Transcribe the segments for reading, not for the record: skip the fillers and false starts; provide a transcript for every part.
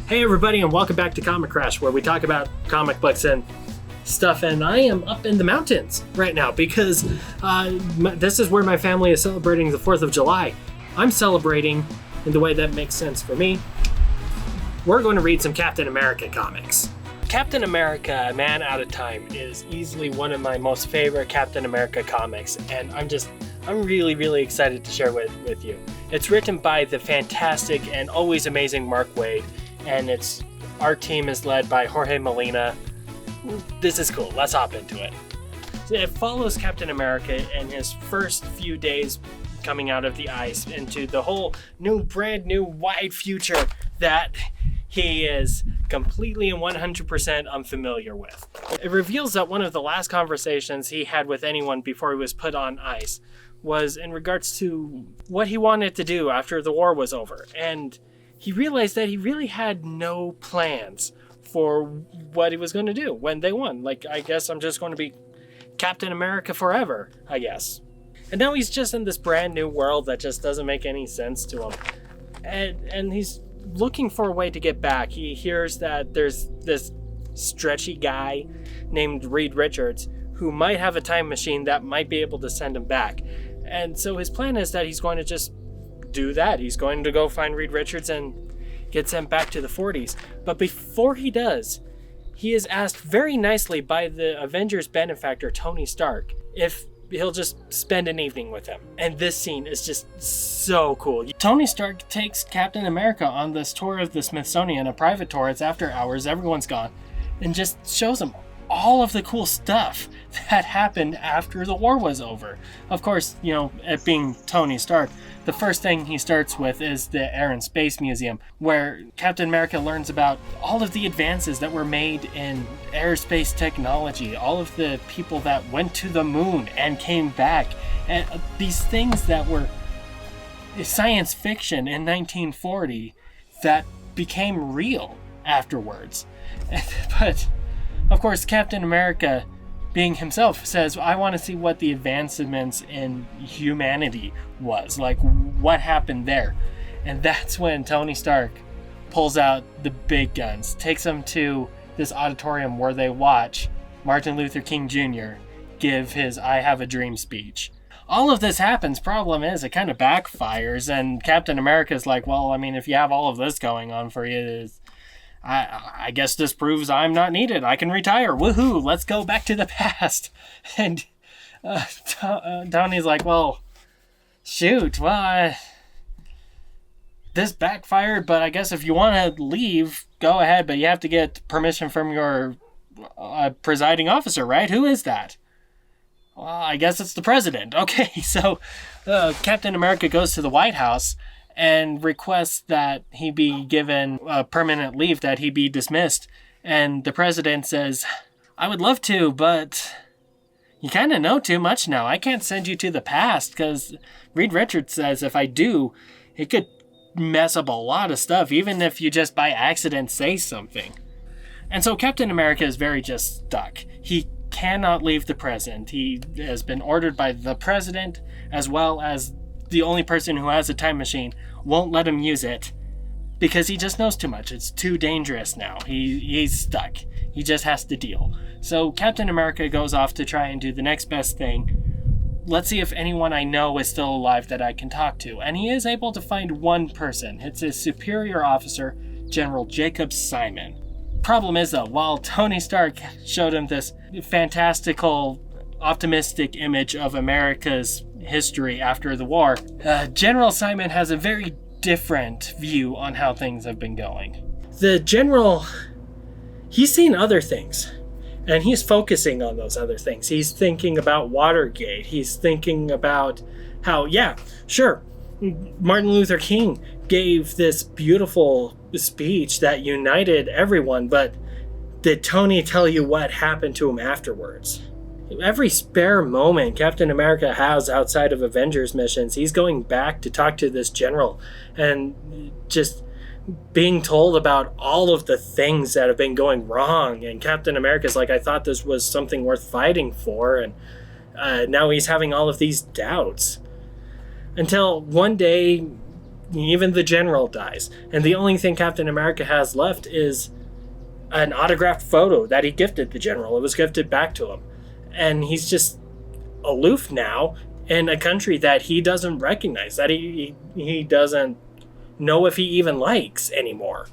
Hey everybody, and welcome back to Comic Crash, where we talk about comic books and stuff. And I am up in the mountains right now because this is where my family is celebrating the 4th of July. I'm celebrating in the way that makes sense for me. We're going to read some Captain America comics. Captain America, A Man Out of Time is easily one of my most favorite Captain America comics, and I'm really excited to share with you. It's written by the fantastic and always amazing Mark Waid, and our team is led by Jorge Molina. This is cool. Let's hop into it. It follows Captain America in his first few days coming out of the ice into the whole brand new wide future that he is completely and 100% unfamiliar with. It reveals that one of the last conversations he had with anyone before he was put on ice was in regards to what he wanted to do after the war was over. And he realized that he really had no plans for what he was going to do when they won. Like, I guess I'm just going to be Captain America forever, I guess. And now he's just in this brand new world that just doesn't make any sense to him. And he's looking for a way to get back. He hears that there's this stretchy guy named Reed Richards who might have a time machine that might be able to send him back. And so his plan is that he's going to just do that. He's going to go find Reed Richards and get sent back to the 40s. But before he does, he is asked very nicely by the Avengers benefactor Tony Stark if he'll just spend an evening with him. And this scene is just so cool. Tony Stark takes Captain America on this tour of the Smithsonian, a private tour. It's after hours, everyone's gone, and just shows him all of the cool stuff that happened after the war was over. Of course, it being Tony Stark, the first thing he starts with is the Air and Space Museum, where Captain America learns about all of the advances that were made in aerospace technology, all of the people that went to the moon and came back, and these things that were science fiction in 1940 that became real afterwards. But of course, Captain America, being himself, says, I want to see what the advancements in humanity was. Like, what happened there? And that's when Tony Stark pulls out the big guns, takes them to this auditorium where they watch Martin Luther King Jr. give his I Have a Dream speech. All of this happens. Problem is, it kind of backfires, and Captain America's like, well, I mean, if you have all of this going on for you, I guess this proves I'm not needed. I can retire. Woohoo! Let's go back to the past. And Tony's like, well, shoot. Well, this backfired, but I guess if you want to leave, go ahead. But you have to get permission from your presiding officer, right? Who is that? Well, I guess it's the president. Okay, so Captain America goes to the White House and requests that he be given a permanent leave, that he be dismissed. And the president says, I would love to, but you kind of know too much now. I can't send you to the past, because Reed Richards says if I do, it could mess up a lot of stuff, even if you just by accident say something. And so Captain America is very just stuck. He cannot leave the present. He has been ordered by the president, as well as the only person who has a time machine won't let him use it because he just knows too much. It's too dangerous now. He's stuck. He just has to deal. So Captain America goes off to try and do the next best thing. Let's see if anyone I know is still alive that I can talk to. And he is able to find one person. It's his superior officer, General Jacob Simon. Problem is, though, while Tony Stark showed him this fantastical, optimistic image of America's history after the war, General Simon has a very different view on how things have been going. The general, he's seen other things, and he's focusing on those other things. He's thinking about Watergate. He's thinking about how, yeah, sure, Martin Luther King gave this beautiful speech that united everyone, but did Tony tell you what happened to him afterwards? Every spare moment Captain America has outside of Avengers missions, he's going back to talk to this general and just being told about all of the things that have been going wrong. And Captain America's like, I thought this was something worth fighting for. And now he's having all of these doubts. Until one day, even the general dies. And the only thing Captain America has left is an autographed photo that he gifted the general. It was gifted back to him. And he's just aloof now in a country that he doesn't recognize, that he doesn't know if he even likes anymore.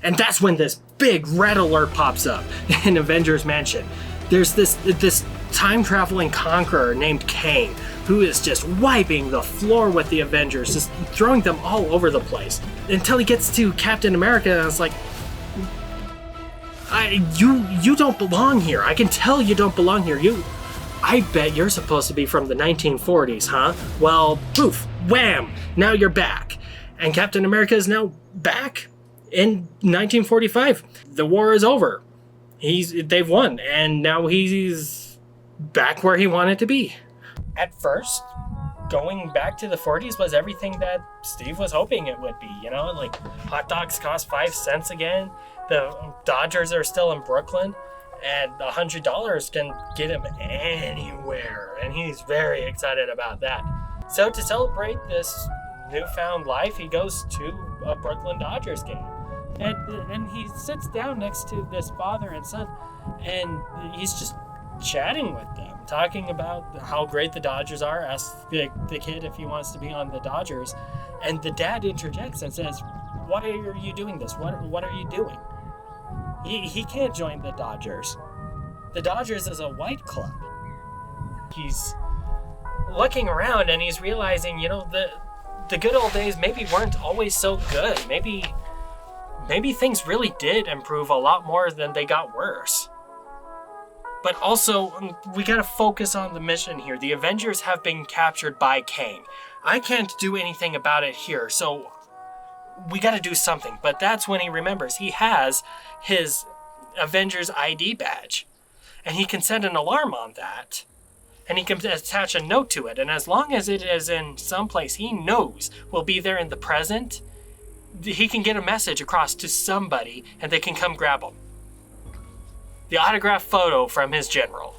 And that's when this big red alert pops up in Avengers Mansion. There's this time-traveling conqueror named Kang, who is just wiping the floor with the Avengers, just throwing them all over the place. Until he gets to Captain America, and it's like, you don't belong here. I can tell you don't belong here. I bet you're supposed to be from the 1940s, huh? Well, poof, wham, now you're back. And Captain America is now back in 1945. The war is over. They've won, and now he's back where he wanted to be. At first, going back to the 40s was everything that Steve was hoping it would be, like hot dogs cost 5 cents again, the Dodgers are still in Brooklyn, and $100 can get him anywhere, and he's very excited about that. So to celebrate this newfound life, he goes to a Brooklyn Dodgers game. And he sits down next to this father and son, and he's just chatting with them, talking about how great the Dodgers are, asks the kid if he wants to be on the Dodgers, and the dad interjects and says, "Why are you doing this? What are you doing? He can't join the Dodgers. The Dodgers is a white club." He's looking around and he's realizing, the good old days maybe weren't always so good. Maybe things really did improve a lot more than they got worse. But also, we gotta focus on the mission here. The Avengers have been captured by Kang. I can't do anything about it here, so we gotta do something. But that's when he remembers he has his Avengers ID badge. And he can set an alarm on that. And he can attach a note to it. And as long as it is in some place he knows will be there in the present, he can get a message across to somebody and they can come grab him. The autographed photo from his general.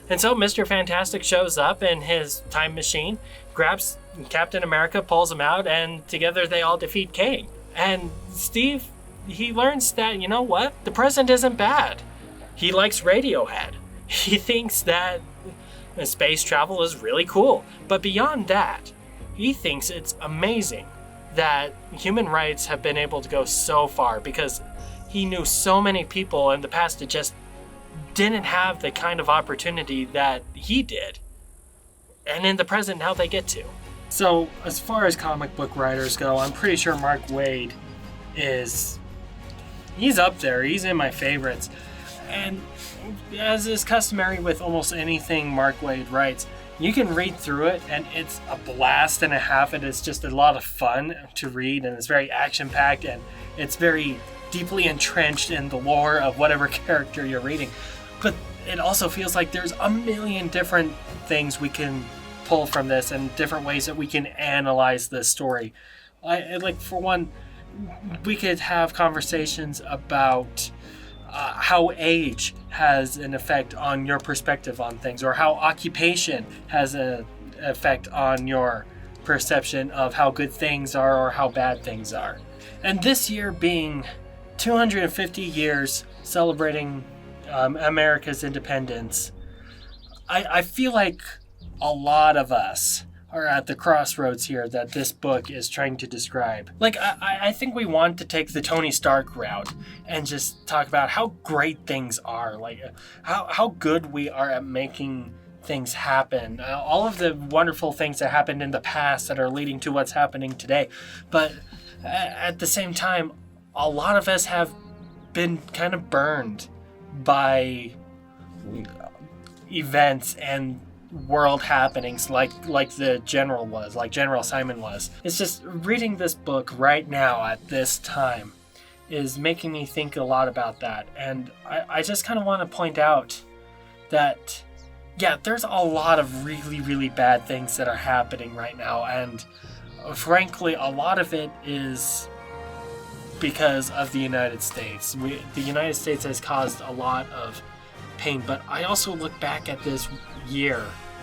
And so Mr. Fantastic shows up in his time machine, grabs Captain America, pulls him out, and together they all defeat Kang. And Steve, he learns that, the present isn't bad. He likes Radiohead. He thinks that space travel is really cool. But beyond that, he thinks it's amazing that human rights have been able to go so far, because he knew so many people in the past that just didn't have the kind of opportunity that he did. And in the present, now they get to. So, as far as comic book writers go, I'm pretty sure Mark Waid he's up there. He's in my favorites. And as is customary with almost anything Mark Waid writes, you can read through it and it's a blast and a half. It is just a lot of fun to read, and it's very action-packed, and it's very deeply entrenched in the lore of whatever character you're reading. But it also feels like there's a million different things we can pull from this and different ways that we can analyze this story. For one, we could have conversations about how age has an effect on your perspective on things, or how occupation has an effect on your perception of how good things are or how bad things are. And this year being 250 years celebrating America's independence, I feel like a lot of us are at the crossroads here that this book is trying to describe. I think we want to take the Tony Stark route and just talk about how great things are, how good we are at making things happen, all of the wonderful things that happened in the past that are leading to what's happening today. But at the same time, a lot of us have been kind of burned by events and world happenings like the general was, like General Simon was. It's just reading this book right now at this time is making me think a lot about that. And I just kind of want to point out that, yeah, there's a lot of really, really bad things that are happening right now. And frankly, a lot of it is because of the United States. The United States has caused a lot of pain, but I also look back at this year,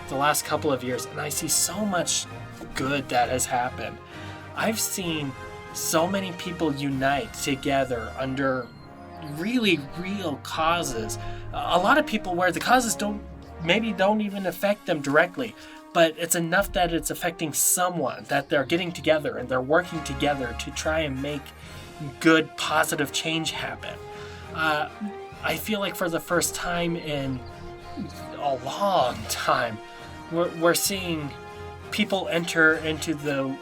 the last couple of years, and I see so much good that has happened. I've seen so many people unite together under really real causes. A lot of people where the causes don't even affect them directly, but it's enough that it's affecting someone, that they're getting together and they're working together to try and make good, positive change happen. I feel like for the first time in a long time, we're seeing people enter into the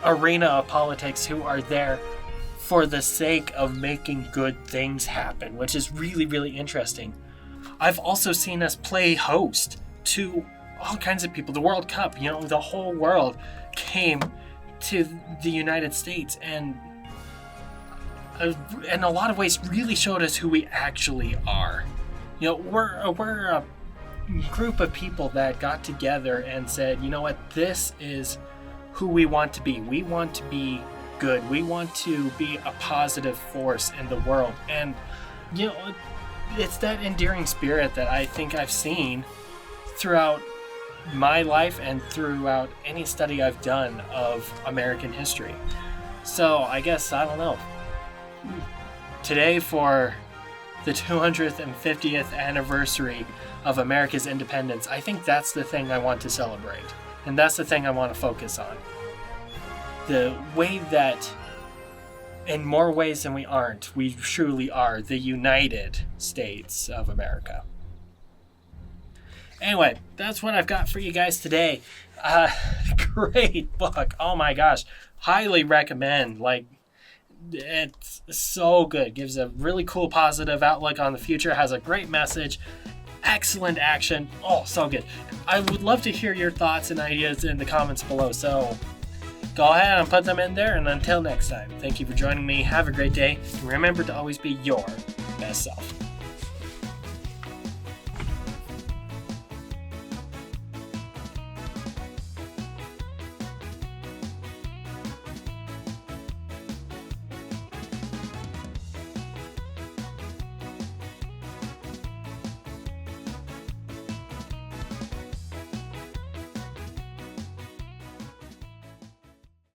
arena of politics who are there for the sake of making good things happen, which is really, really interesting. I've also seen us play host to all kinds of people. The World Cup, the whole world came to the United States and in a lot of ways really showed us who we actually are. We're a group of people that got together and said, you know what, this is who we want to be. We want to be good. We want to be a positive force in the world. And, it's that endearing spirit that I think I've seen throughout my life and throughout any study I've done of American history. So I guess, I don't know. Today, for the 250th anniversary of America's independence, I think that's the thing I want to celebrate. And that's the thing I want to focus on. The way that, in more ways than we aren't, we truly are the United States of America. Anyway, that's what I've got for you guys today. Great book. Oh my gosh. Highly recommend. It's so good. Gives a really cool positive outlook on the future. Has a great message. Excellent action. Oh, so good. I would love to hear your thoughts and ideas in the comments below. So go ahead and put them in there. And until next time, thank you for joining me. Have a great day. And remember to always be your best self.